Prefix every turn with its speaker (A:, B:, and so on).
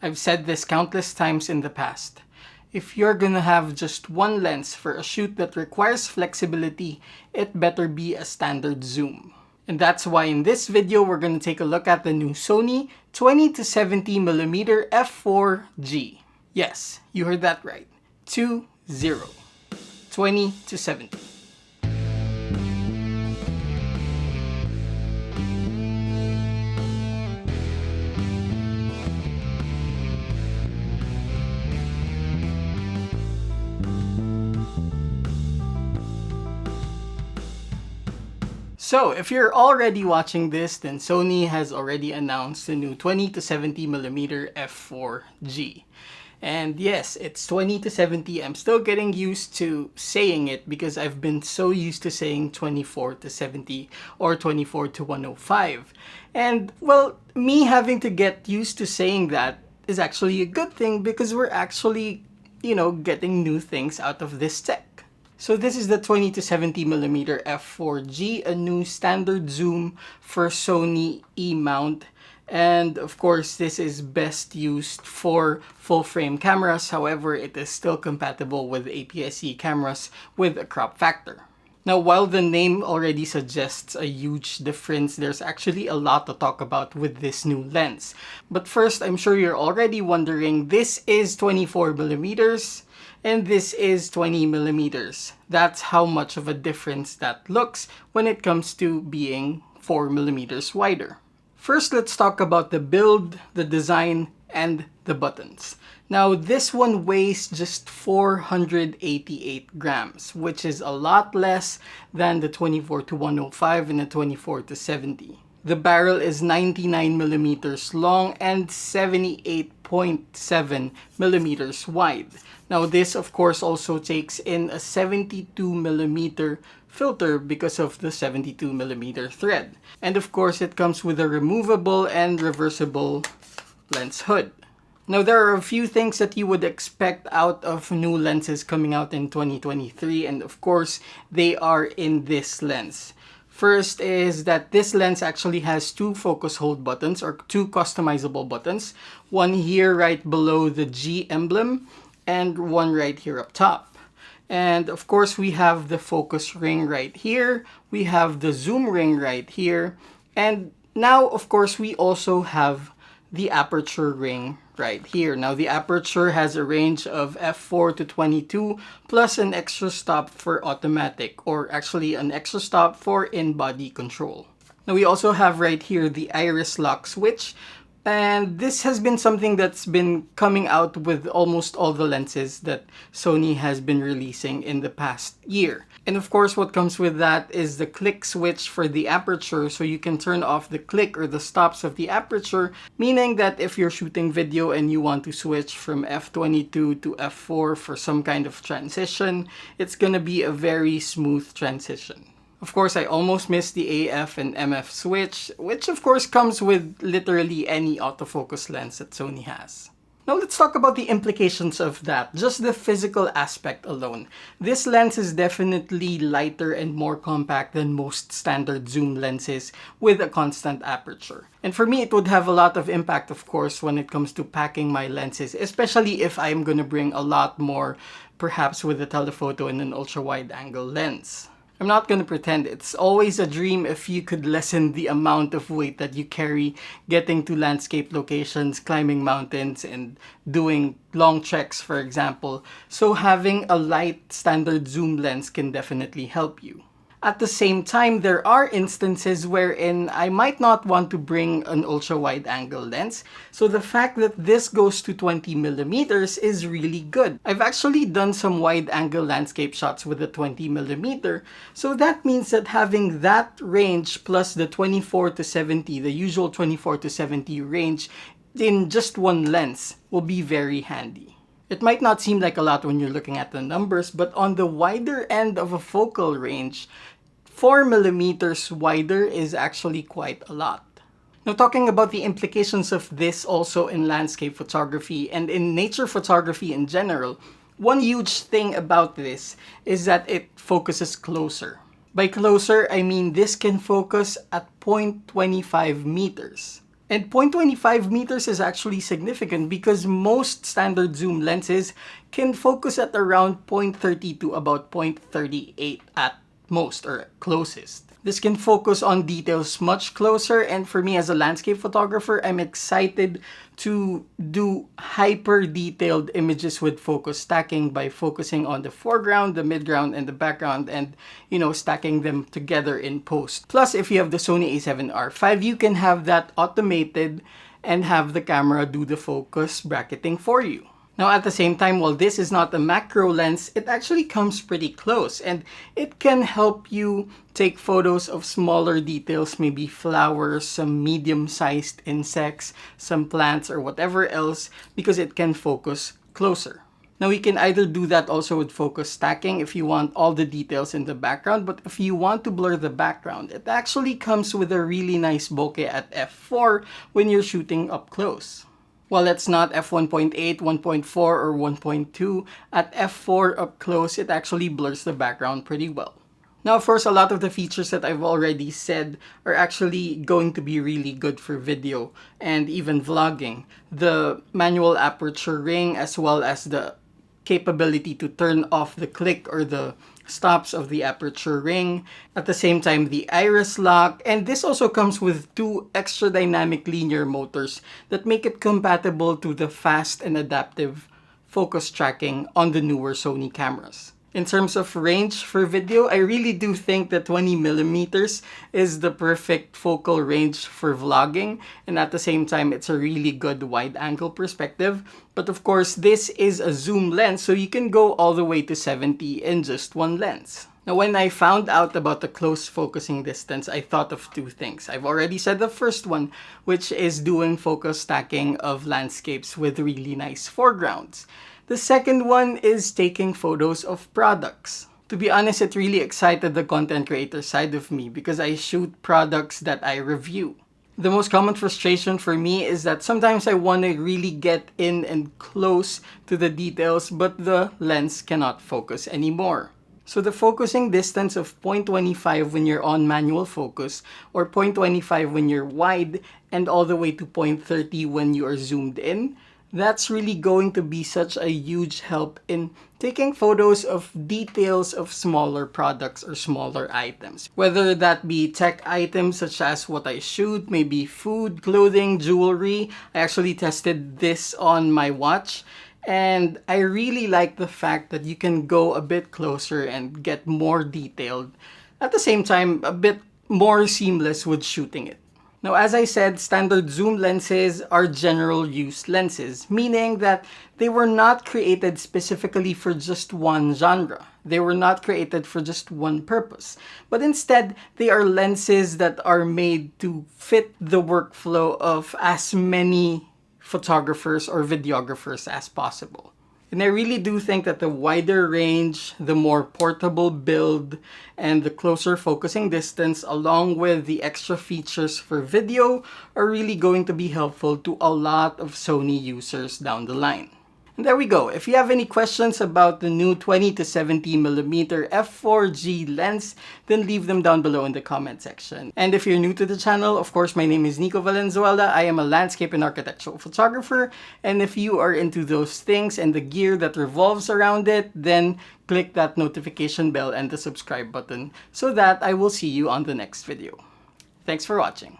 A: I've said this countless times in the past. If you're gonna have just one lens for a shoot that requires flexibility, it better be a standard zoom. And that's why in this video, we're gonna take a look at the new Sony 20-70mm f4G. Yes, you heard that right. 20. 20-70. So, if you're already watching this, then Sony has already announced the new 20-70mm f4G. And yes, it's 20-70. I'm still getting used to saying it because I've been so used to saying 24-70 or 24-105. And well, me having to get used to saying that is actually a good thing because we're actually, getting new things out of this tech. So this is the 20-70mm f4G, a new standard zoom for Sony E-mount. And of course, this is best used for full-frame cameras. However, it is still compatible with APS-C cameras with a crop factor. Now, while the name already suggests a huge difference, there's actually a lot to talk about with this new lens. But first, I'm sure you're already wondering, this is 24mm and this is 20mm. That's how much of a difference that looks when it comes to being 4mm wider. First, let's talk about the build, the design, and the buttons. Now, this one weighs just 488 grams, which is a lot less than the 24-105 and the 24-70. The barrel is 99mm long and 78.7mm wide. Now, this of course also takes in a 72mm filter because of the 72mm thread. And of course, it comes with a removable and reversible lens hood. Now, there are a few things that you would expect out of new lenses coming out in 2023, and of course, they are in this lens. First is that this lens actually has two focus hold buttons, or two customizable buttons. One here right below the G emblem, and one right here up top. And of course, we have the focus ring right here. We have the zoom ring right here. And now, of course, we also have the aperture ring right here. Now, the aperture has a range of f4 to 22 plus an extra stop for automatic, or actually an extra stop for in-body control. Now, we also have right here the iris lock switch. And this has been something that's been coming out with almost all the lenses that Sony has been releasing in the past year. And of course, what comes with that is the click switch for the aperture, so you can turn off the click or the stops of the aperture, meaning that if you're shooting video and you want to switch from f22 to f4 for some kind of transition, it's gonna be a very smooth transition. Of course, I almost missed the AF and MF switch, which of course comes with literally any autofocus lens that Sony has. Now let's talk about the implications of that, just the physical aspect alone. This lens is definitely lighter and more compact than most standard zoom lenses with a constant aperture. And for me, it would have a lot of impact, of course, when it comes to packing my lenses, especially if I'm gonna bring a lot more, perhaps with a telephoto and an ultra-wide angle lens. I'm not gonna pretend, it's always a dream if you could lessen the amount of weight that you carry getting to landscape locations, climbing mountains, and doing long treks, for example. So having a light standard zoom lens can definitely help you. At the same time, there are instances wherein I might not want to bring an ultra-wide angle lens, so the fact that this goes to 20mm is really good. I've actually done some wide angle landscape shots with a 20mm, so that means that having that range plus the 24-70, the usual 24-70 range in just one lens will be very handy. It might not seem like a lot when you're looking at the numbers, but on the wider end of a focal range, 4mm wider is actually quite a lot. Now, talking about the implications of this also in landscape photography and in nature photography in general, one huge thing about this is that it focuses closer. By closer, I mean this can focus at 0.25 meters. And 0.25 meters is actually significant because most standard zoom lenses can focus at around 0.30 to about 0.38 at most or closest. This can focus on details much closer, and for me as a landscape photographer, I'm excited to do hyper detailed images with focus stacking by focusing on the foreground, the midground, and the background, and stacking them together in post. Plus, if you have the Sony A7R5, you can have that automated and have the camera do the focus bracketing for you. Now at the same time, while this is not a macro lens, it actually comes pretty close and it can help you take photos of smaller details, maybe flowers, some medium-sized insects, some plants, or whatever else, because it can focus closer. Now you can either do that also with focus stacking if you want all the details in the background, but if you want to blur the background, it actually comes with a really nice bokeh at f4 when you're shooting up close. While it's not f1.8, 1.4, or 1.2, at f4 up close, it actually blurs the background pretty well. Now, of course, a lot of the features that I've already said are actually going to be really good for video and even vlogging. The manual aperture ring, as well as the capability to turn off the click or the stops of the aperture ring. At the same time, the iris lock, and this also comes with 2 extra dynamic linear motors that make it compatible to the fast and adaptive focus tracking on the newer Sony cameras. In terms of range for video, I really do think that 20mm is the perfect focal range for vlogging, and at the same time, it's a really good wide-angle perspective. But of course, this is a zoom lens, so you can go all the way to 70 in just one lens. Now, when I found out about the close focusing distance, I thought of 2 things. I've already said the first one, which is doing focus stacking of landscapes with really nice foregrounds. The second one is taking photos of products. To be honest, it really excited the content creator side of me because I shoot products that I review. The most common frustration for me is that sometimes I want to really get in and close to the details, but the lens cannot focus anymore. So the focusing distance of 0.25 when you're on manual focus, or 0.25 when you're wide, and all the way to 0.30 when you are zoomed in, that's really going to be such a huge help in taking photos of details of smaller products or smaller items. Whether that be tech items such as what I shoot, maybe food, clothing, jewelry. I actually tested this on my watch, and I really like the fact that you can go a bit closer and get more detailed. At the same time, a bit more seamless with shooting it. Now, as I said, standard zoom lenses are general use lenses, meaning that they were not created specifically for just one genre. They were not created for just one purpose, but instead, they are lenses that are made to fit the workflow of as many photographers or videographers as possible. And I really do think that the wider range, the more portable build, and the closer focusing distance, along with the extra features for video, are really going to be helpful to a lot of Sony users down the line. And there we go. If you have any questions about the new 20 to 70mm f4G lens, then leave them down below in the comment section. And if you're new to the channel, of course, my name is Nicco Valenzuela. I am a landscape and architectural photographer. And if you are into those things and the gear that revolves around it, then click that notification bell and the subscribe button so that I will see you on the next video. Thanks for watching.